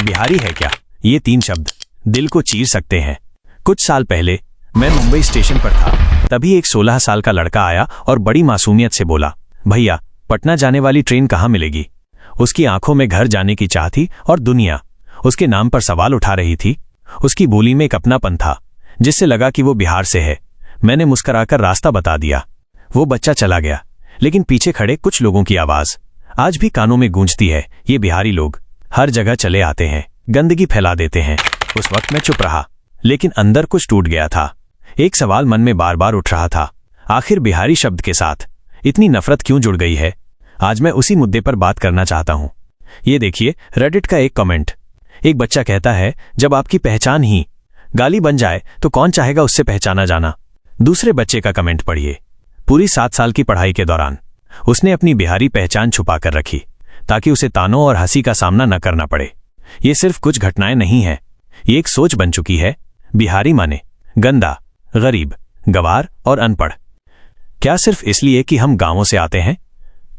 बिहारी है क्या, ये 3 शब्द दिल को चीर सकते हैं। कुछ साल पहले मैं मुंबई स्टेशन पर था, तभी एक 16 साल का लड़का आया और बड़ी मासूमियत से बोला, भैया पटना जाने वाली ट्रेन कहाँ मिलेगी। उसकी आंखों में घर जाने की चाह थी और दुनिया उसके नाम पर सवाल उठा रही थी। उसकी बोली में एक अपनापन था जिससे लगा कि वो बिहार से है। मैंने मुस्कुराकर रास्ता बता दिया। वो बच्चा चला गया, लेकिन पीछे खड़े कुछ लोगों की आवाज आज भी कानों में गूंजती है। ये बिहारी लोग हर जगह चले आते हैं, गंदगी फैला देते हैं। उस वक्त मैं चुप रहा, लेकिन अंदर कुछ टूट गया था। एक सवाल मन में बार बार उठ रहा था, आखिर बिहारी शब्द के साथ इतनी नफरत क्यों जुड़ गई है। आज मैं उसी मुद्दे पर बात करना चाहता हूं। ये देखिए रेडिट का एक कमेंट। एक बच्चा कहता है, जब आपकी पहचान ही गाली बन जाए तो कौन चाहेगा उससे पहचाना जाना। दूसरे बच्चे का कमेंट पढ़िए। पूरी 7 साल की पढ़ाई के दौरान उसने अपनी बिहारी पहचान छुपा कर रखी ताकि उसे तानों और हंसी का सामना न करना पड़े। ये सिर्फ कुछ घटनाएं नहीं हैं, ये एक सोच बन चुकी है। बिहारी माने गंदा, गरीब, गवार और अनपढ़। क्या सिर्फ इसलिए कि हम गांवों से आते हैं,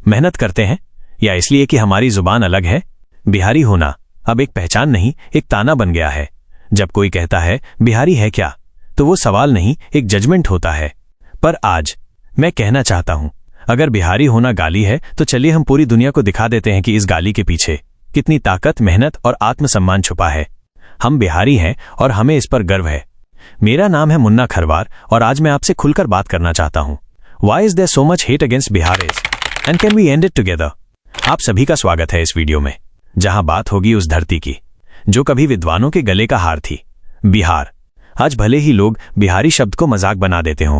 मेहनत करते हैं, या इसलिए कि हमारी जुबान अलग है। बिहारी होना अब एक पहचान नहीं, एक ताना बन गया है। जब कोई कहता है बिहारी है क्या, तो वो सवाल नहीं, एक जजमेंट होता है। पर आज मैं कहना चाहता हूं, अगर बिहारी होना गाली है तो चलिए हम पूरी दुनिया को दिखा देते हैं कि इस गाली के पीछे कितनी ताकत, मेहनत और आत्मसम्मान छुपा है। हम बिहारी हैं और हमें इस पर गर्व है। मेरा नाम है मुन्ना खरवार और आज मैं आपसे खुलकर बात करना चाहता हूं। Why is there so much hate against Biharis? And can we end it together? आप सभी का स्वागत है इस वीडियो में, जहां बात होगी उस धरती की जो कभी विद्वानों के गले का हार थी, बिहार। आज भले ही लोग बिहारी शब्द को मजाक बना देते हों,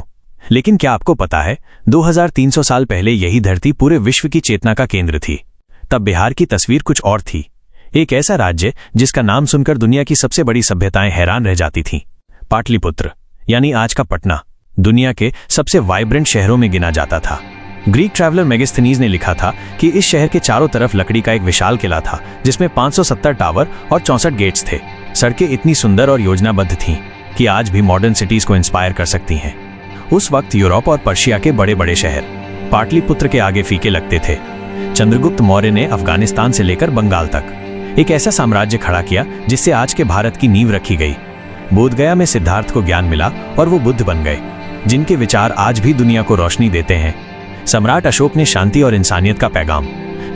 लेकिन क्या आपको पता है 2300 साल पहले यही धरती पूरे विश्व की चेतना का केंद्र थी। तब बिहार की तस्वीर कुछ और थी। एक ऐसा राज्य जिसका नाम सुनकर दुनिया की सबसे बड़ी सभ्यताएं हैरान रह जाती थीं। पाटलिपुत्र यानी आज का पटना दुनिया के सबसे वाइब्रेंट शहरों में गिना जाता था। ग्रीक ट्रैवलर मेगास्थनीज ने लिखा था कि इस शहर के चारों तरफ लकड़ी का एक विशाल किला था जिसमें 570 टावर और 64 गेट्स थे। सड़कें इतनी सुंदर और योजनाबद्ध थीं कि आज भी मॉडर्न सिटीज को इंस्पायर कर सकती हैं। उस वक्त यूरोप और पर्शिया के बड़े बड़े शहर पाटलिपुत्र के आगे फीके लगते थे। चंद्रगुप्त मौर्य ने अफगानिस्तान से लेकर बंगाल तक एक ऐसा साम्राज्य खड़ा किया जिससे आज के भारत की नींव रखी गई। बोधगया में सिद्धार्थ को ज्ञान मिला और वो बुद्ध बन गए, जिनके विचार आज भी दुनिया को रोशनी देते हैं। सम्राट अशोक ने शांति और इंसानियत का पैगाम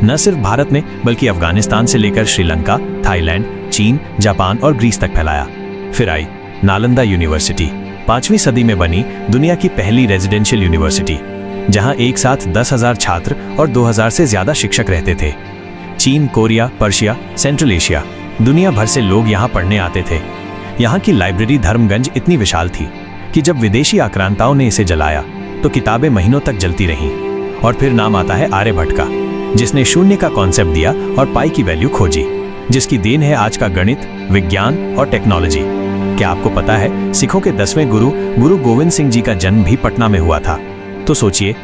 न सिर्फ भारत में बल्कि अफगानिस्तान से लेकर श्रीलंका, थाईलैंड, चीन, जापान और ग्रीस तक फैलाया। फिर आई नालंदा यूनिवर्सिटी, 5वीं सदी में बनी दुनिया की पहली रेजिडेंशियल यूनिवर्सिटी, जहां एक साथ 10,000 छात्र और 2000 से ज्यादा शिक्षक रहते थे। चीन, कोरिया, पर्शिया, सेंट्रल एशिया, दुनिया भर से लोग यहां पढ़ने आते थे। यहाँ की लाइब्रेरी धर्मगंज इतनी विशाल थी कि जब विदेशी आक्रांताओं ने इसे जलाया तो किताबें महीनों तक जलती रहीं। और फिर नाम आता है आर्यभट्ट का, जिसने शून्य का कॉन्सेप्ट दिया और पाई की वैल्यू खोजी, जिसकी देन है आज का गणित, विज्ञान और टेक्नोलॉजी। क्या आपको पता है सिखों के 10वें गुरु गोविंद सिंह जी का जन्म भी पटना में हुआ था। तो सोचिए,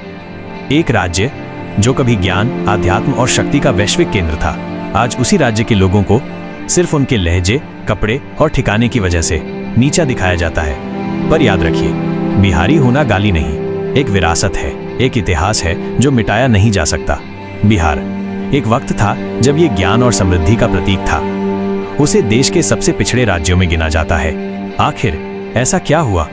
एक राज्य जो कभी ज्ञान, आध्यात्म और शक्ति का वैश्विक केंद्र था, आज उसी राज्य के लोगों को सिर्फ उनके लहजे, कपड़े और ठिकाने की वजह से नीचा दिखाया जाता है। पर याद रखिए, बिहारी होना गाली नहीं, एक विरासत है, एक इतिहास है जो मिटाया नहीं जा सकता। बिहार एक वक्त था जब ये ज्ञान और समृद्धि का प्रतीक था। उसे देश के सबसे पिछड़े राज्यों में गिना जाता है। आखिर ऐसा क्या हुआ?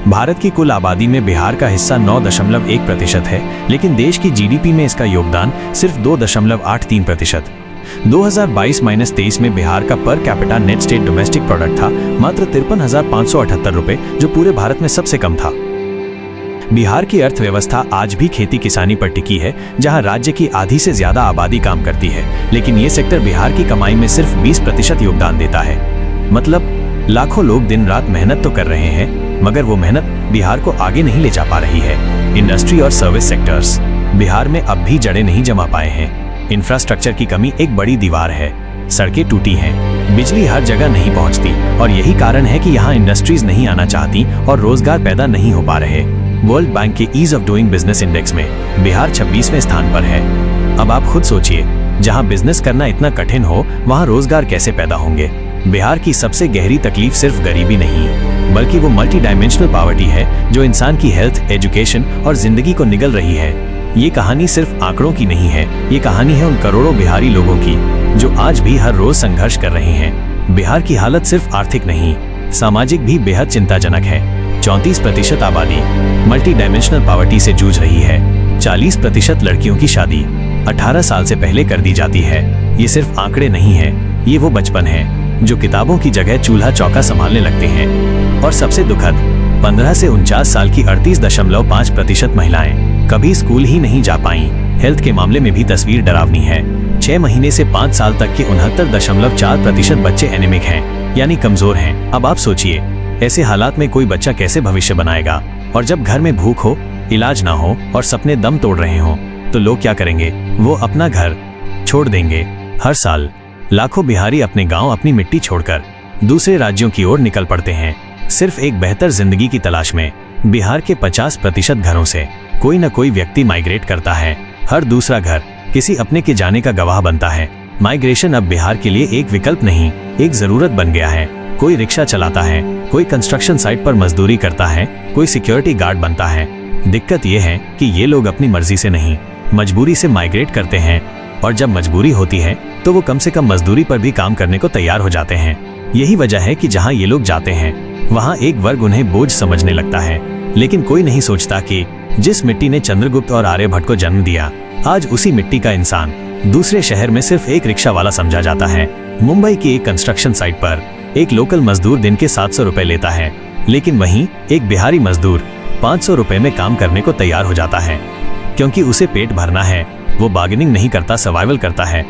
भारत की कुल आबादी में बिहार का हिस्सा 9.1% है, लेकिन देश की जीडीपी में इसका योगदान सिर्फ 2.83%। 2022-23 में बिहार का per capita net state domestic product था मात्र 53,578 रुपए, जो पूरे भारत में सबसे कम था। बिहार की अर्थव्यवस्था आज भी खेती किसानी पर टिकी है, जहां राज्य की आधी से ज्यादा आबादी काम करती है, लेकिन ये सेक्टर बिहार की कमाई में सिर्फ 20% योगदान देता है। मतलब लाखों लोग दिन रात मेहनत तो कर रहे हैं, मगर वो मेहनत बिहार को आगे नहीं ले जा पा रही है। इंडस्ट्री और सर्विस सेक्टर्स बिहार में अब भी जड़ें नहीं जमा पाए हैं। इंफ्रास्ट्रक्चर की कमी एक बड़ी दीवार है। सड़कें टूटी हैं, बिजली हर जगह नहीं पहुंचती, और यही कारण है कि यहाँ इंडस्ट्रीज नहीं आना चाहती और रोजगार पैदा नहीं हो पा रहे। वर्ल्ड बैंक के ease of doing business index में बिहार 26वें स्थान पर है। अब आप खुद सोचिए, जहां बिजनेस करना इतना कठिन हो, वहां रोजगार कैसे पैदा होंगे? बिहार की सबसे गहरी तकलीफ सिर्फ गरीबी नहीं, बल्कि वो मल्टी डायमेंशनल पॉवर्टी है जो इंसान की हेल्थ, एजुकेशन और जिंदगी को निगल रही है। ये कहानी सिर्फ आंकड़ों की नहीं है, ये कहानी है उन करोड़ों बिहारी लोगों की जो आज भी हर रोज संघर्ष कर रहे हैं। बिहार की हालत सिर्फ आर्थिक नहीं, सामाजिक भी बेहद चिंताजनक है। 34% आबादी मल्टी डायमेंशनल पॉवर्टी से जूझ रही है। 40% लड़कियों की शादी 18 साल से पहले कर दी जाती है। ये सिर्फ आंकड़े नहीं है, ये वो बचपन है जो किताबों की जगह चूल्हा चौका संभालने लगते हैं। और सबसे दुखद, 15 से 49 साल की 38.5% महिलाएं कभी स्कूल ही नहीं जा पाई। हेल्थ के मामले में भी तस्वीर डरावनी है। 6 महीने से 5 साल तक के 69.4% बच्चे एनीमिक हैं, यानी कमजोर हैं। अब आप सोचिए, ऐसे हालात में कोई बच्चा कैसे भविष्य बनाएगा? और जब घर में भूख हो, इलाज ना हो और सपने दम तोड़ रहे हो, तो लोग क्या करेंगे? वो अपना घर छोड़ देंगे। हर साल लाखों बिहारी अपने गांव, अपनी मिट्टी छोड़कर दूसरे राज्यों की ओर निकल पड़ते हैं, सिर्फ एक बेहतर जिंदगी की तलाश में। बिहार के 50% घरों से कोई न कोई व्यक्ति माइग्रेट करता है। हर दूसरा घर किसी अपने के जाने का गवाह बनता है। माइग्रेशन अब बिहार के लिए एक विकल्प नहीं, एक जरूरत बन गया है। कोई रिक्शा चलाता है, कोई कंस्ट्रक्शन साइट पर मजदूरी करता है, कोई सिक्योरिटी गार्ड बनता है। दिक्कत ये है कि ये लोग अपनी मर्जी से नहीं, मजबूरी से माइग्रेट करते हैं। और जब मजबूरी होती है तो वो कम से कम मजदूरी पर भी काम करने को तैयार हो जाते हैं। यही वजह है कि जहाँ ये लोग जाते हैं वहाँ एक वर्ग उन्हें बोझ समझने लगता है। लेकिन कोई नहीं सोचता कि जिस मिट्टी ने चंद्रगुप्त और आर्यभट्ट को जन्म दिया, आज उसी मिट्टी का इंसान दूसरे शहर में सिर्फ एक रिक्शा वाला समझा जाता है। मुंबई की एक कंस्ट्रक्शन साइट पर एक लोकल मजदूर दिन के 700 रुपए लेता है, लेकिन वहीं एक बिहारी मजदूर 500 रुपए में काम करने को तैयार हो जाता है, क्योंकि उसे पेट भरना है। वो बार्गेनिंग नहीं करता, सर्वाइवल करता है।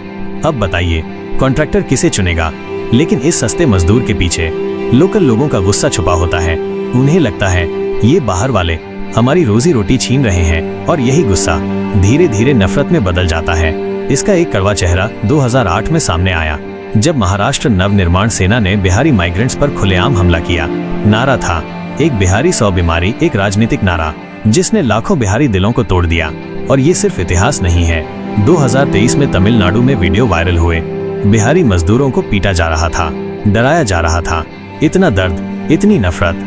अब बताइए, कॉन्ट्रैक्टर किसे चुनेगा? लेकिन इस सस्ते मजदूर के पीछे लोकल लोगों का गुस्सा छुपा होता है। उन्हें लगता है ये बाहर वाले हमारी रोजी रोटी छीन रहे हैं, और यही गुस्सा धीरे धीरे नफरत में बदल जाता है। इसका एक कड़वा चेहरा 2008 में सामने आया, जब महाराष्ट्र नवनिर्माण सेना ने बिहारी माइग्रेंट्स पर खुलेआम हमला किया। नारा था, एक बिहारी 100 बीमारी, एक राजनीतिक नारा जिसने लाखों बिहारी दिलों को तोड़ दिया। और ये सिर्फ इतिहास नहीं है। 2023 में तमिलनाडु में वीडियो वायरल हुए। बिहारी मजदूरों को पीटा जा रहा था, डराया जा रहा था। इतना दर्द, इतनी नफरत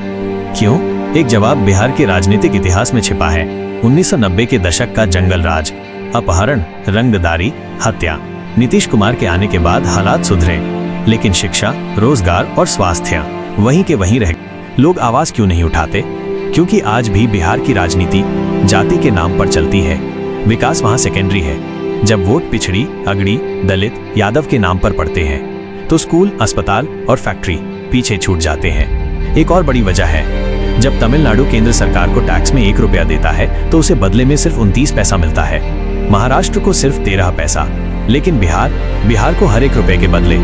क्यों? एक जवाब बिहार के राजनीतिक इतिहास में छिपा है। 1990 के दशक का जंगल राज, अपहरण, रंगदारी, हत्या। नीतीश कुमार के आने के बाद हालात सुधरे, लेकिन शिक्षा, रोजगार और स्वास्थ्य वहीं के वहीं रह। लोग आवाज क्यों नहीं उठाते? क्योंकि आज भी बिहार की राजनीति जाति के नाम पर चलती है। विकास वहां सेकेंडरी है। जब वोट पिछड़ी, अगड़ी, दलित, यादव के नाम पर पड़ते हैं, तो स्कूल, अस्पताल और फैक्ट्री पीछे छूट जाते हैं। एक और बड़ी वजह है, जब तमिलनाडु केंद्र सरकार को टैक्स में 1 रुपया देता है तो उसे बदले में सिर्फ 29 पैसा मिलता है। महाराष्ट्र को सिर्फ 13 पैसा, लेकिन बिहार को हर 1 रुपए के बदले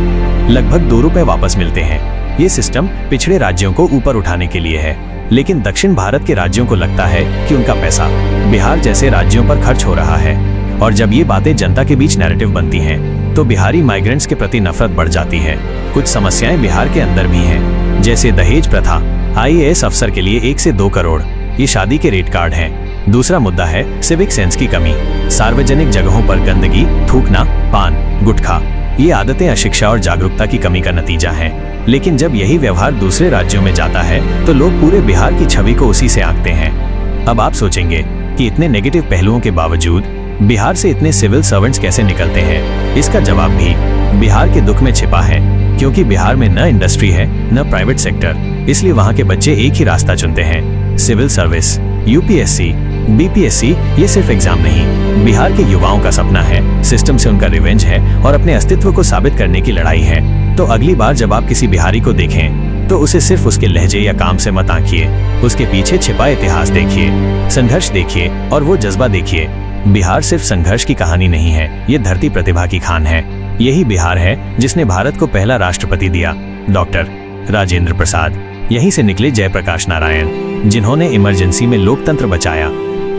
लगभग 2 रुपए वापस मिलते हैं। ये सिस्टम पिछड़े राज्यों को ऊपर उठाने के लिए है, लेकिन दक्षिण भारत के राज्यों को लगता है कि उनका पैसा बिहार जैसे राज्यों पर खर्च हो रहा है। और जब ये बातें जनता के बीच नैरेटिव बनती हैं, तो बिहारी माइग्रेंट्स के प्रति नफरत बढ़ जाती है। कुछ समस्याएं बिहार के अंदर भी हैं, जैसे दहेज प्रथा। IAS अफसर के लिए 1 से 2 करोड़ ये शादी के रेट कार्ड हैं। दूसरा मुद्दा है सिविक सेंस की कमी। सार्वजनिक जगहों पर गंदगी, थूकना, पान, गुटखा, ये आदतें अशिक्षा और जागरूकता की कमी का नतीजा है। लेकिन जब यही व्यवहार दूसरे राज्यों में जाता है तो लोग पूरे बिहार की छवि को उसी से आंकते हैं। अब आप सोचेंगे कि इतने नेगेटिव पहलुओं के बावजूद बिहार से इतने सिविल सर्वेंट्स कैसे निकलते हैं? इसका जवाब भी बिहार के दुख में छिपा है, क्योंकि बिहार में न इंडस्ट्री है न प्राइवेट सेक्टर। इसलिए वहाँ के बच्चे एक ही रास्ता चुनते हैं, सिविल सर्विस। UPSC, BPSC ये सिर्फ एग्जाम नहीं, बिहार के युवाओं का सपना है, सिस्टम से उनका रिवेंज है और अपने अस्तित्व को साबित करने की लड़ाई है। तो अगली बार जब आप किसी बिहारी को देखें तो उसे सिर्फ उसके लहजे या काम से मत आंकिए, उसके पीछे छिपा इतिहास देखिए, संघर्ष देखिए और वो जज्बा देखिए। बिहार सिर्फ संघर्ष की कहानी नहीं है, ये धरती प्रतिभा की खान है। यही बिहार है जिसने भारत को पहला राष्ट्रपति दिया, डॉक्टर राजेंद्र प्रसाद। यहीं से निकले जयप्रकाश नारायण, जिन्होंने इमरजेंसी में लोकतंत्र बचाया।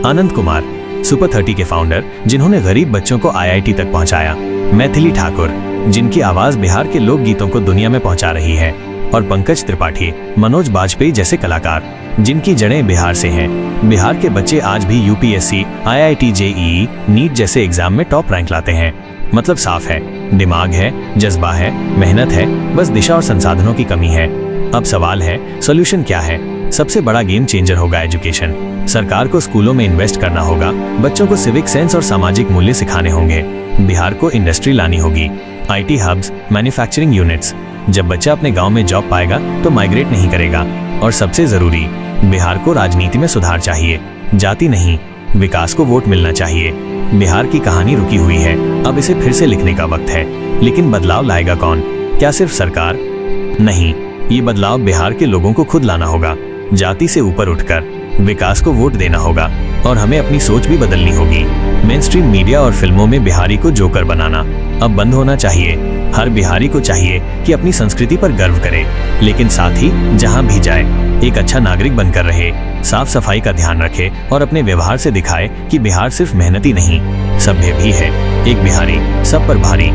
आनंद कुमार, सुपर 30 के फाउंडर, जिन्होंने गरीब बच्चों को IIT तक पहुंचाया। मैथिली ठाकुर, जिनकी आवाज बिहार के लोक गीतों को दुनिया में पहुंचा रही है। और पंकज त्रिपाठी, मनोज बाजपेयी जैसे कलाकार, जिनकी जड़ें बिहार से हैं। बिहार के बच्चे आज भी UPSC, IIT, JEE, नीट जैसे एग्जाम में टॉप रैंक लाते हैं। मतलब साफ है, दिमाग है, जज्बा है, मेहनत है, बस दिशा और संसाधनों की कमी है। अब सवाल है, सॉल्यूशन क्या है? सबसे बड़ा गेम चेंजर होगा एजुकेशन। सरकार को स्कूलों में इन्वेस्ट करना होगा, बच्चों को सिविक सेंस और सामाजिक मूल्य सिखाने होंगे। बिहार को इंडस्ट्री लानी होगी, IT हब्स, मैन्युफैक्चरिंग यूनिट्स। जब बच्चा अपने गांव में जॉब पाएगा तो माइग्रेट नहीं करेगा। और सबसे जरूरी, बिहार को राजनीति में सुधार चाहिए, जाति नहीं, विकास को वोट मिलना चाहिए। बिहार की कहानी रुकी हुई है, अब इसे फिर से लिखने का वक्त है। लेकिन बदलाव लाएगा कौन? क्या सिर्फ सरकार? नहीं, ये बदलाव बिहार के लोगों को खुद लाना होगा। जाति से ऊपर उठकर विकास को वोट देना होगा और हमें अपनी सोच भी बदलनी होगी। मेनस्ट्रीम मीडिया और फिल्मों में बिहारी को जोकर बनाना अब बंद होना चाहिए। हर बिहारी को चाहिए कि अपनी संस्कृति पर गर्व करे, लेकिन साथ ही जहां भी जाए एक अच्छा नागरिक बनकर रहे, साफ सफाई का ध्यान रखे और अपने व्यवहार से दिखाए कि बिहार सिर्फ मेहनती नहीं, सभ्य भी है। एक बिहारी सब पर भारी,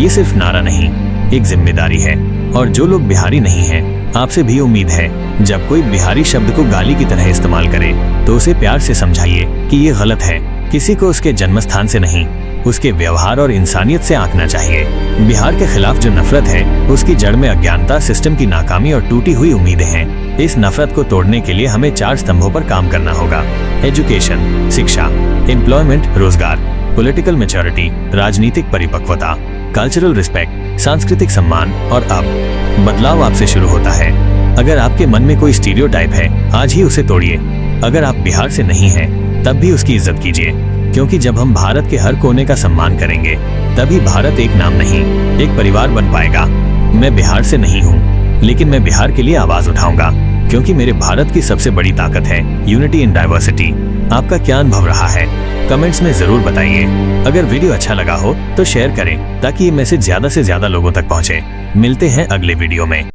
ये सिर्फ नारा नहीं, एक जिम्मेदारी है। और जो लोग बिहारी नहीं हैं, आपसे भी उम्मीद है, जब कोई बिहारी शब्द को गाली की तरह इस्तेमाल करे तो उसे प्यार से समझाइए कि ये गलत है। किसी को उसके जन्म स्थान से नहीं, उसके व्यवहार और इंसानियत से आंकना चाहिए। बिहार के खिलाफ जो नफरत है, उसकी जड़ में अज्ञानता, सिस्टम की नाकामी और टूटी हुई उम्मीदें हैं। इस नफरत को तोड़ने के लिए हमें 4 स्तंभों पर काम करना होगा: एजुकेशन, शिक्षा, एम्प्लॉयमेंट, रोजगार, पॉलिटिकल मैच्योरिटी, राजनीतिक परिपक्वता, कल्चरल रिस्पेक्ट, सांस्कृतिक सम्मान। और अब बदलाव आपसे शुरू होता है। अगर आपके मन में कोई स्टीरियोटाइप है, आज ही उसे तोड़िए। अगर आप बिहार से नहीं हैं, तब भी उसकी इज्जत कीजिए, क्योंकि जब हम भारत के हर कोने का सम्मान करेंगे, तभी भारत एक नाम नहीं, एक परिवार बन पाएगा। मैं बिहार से नहीं हूँ, लेकिन मैं बिहार के लिए आवाज उठाऊंगा, क्योंकि मेरे भारत की सबसे बड़ी ताकत है यूनिटी इन डाइवर्सिटी। आपका क्या अनुभव रहा है? कमेंट्स में जरूर बताइए। अगर वीडियो अच्छा लगा हो तो शेयर करें, ताकि ये मैसेज ज्यादा से ज्यादा लोगों तक पहुंचे। मिलते हैं अगले वीडियो में।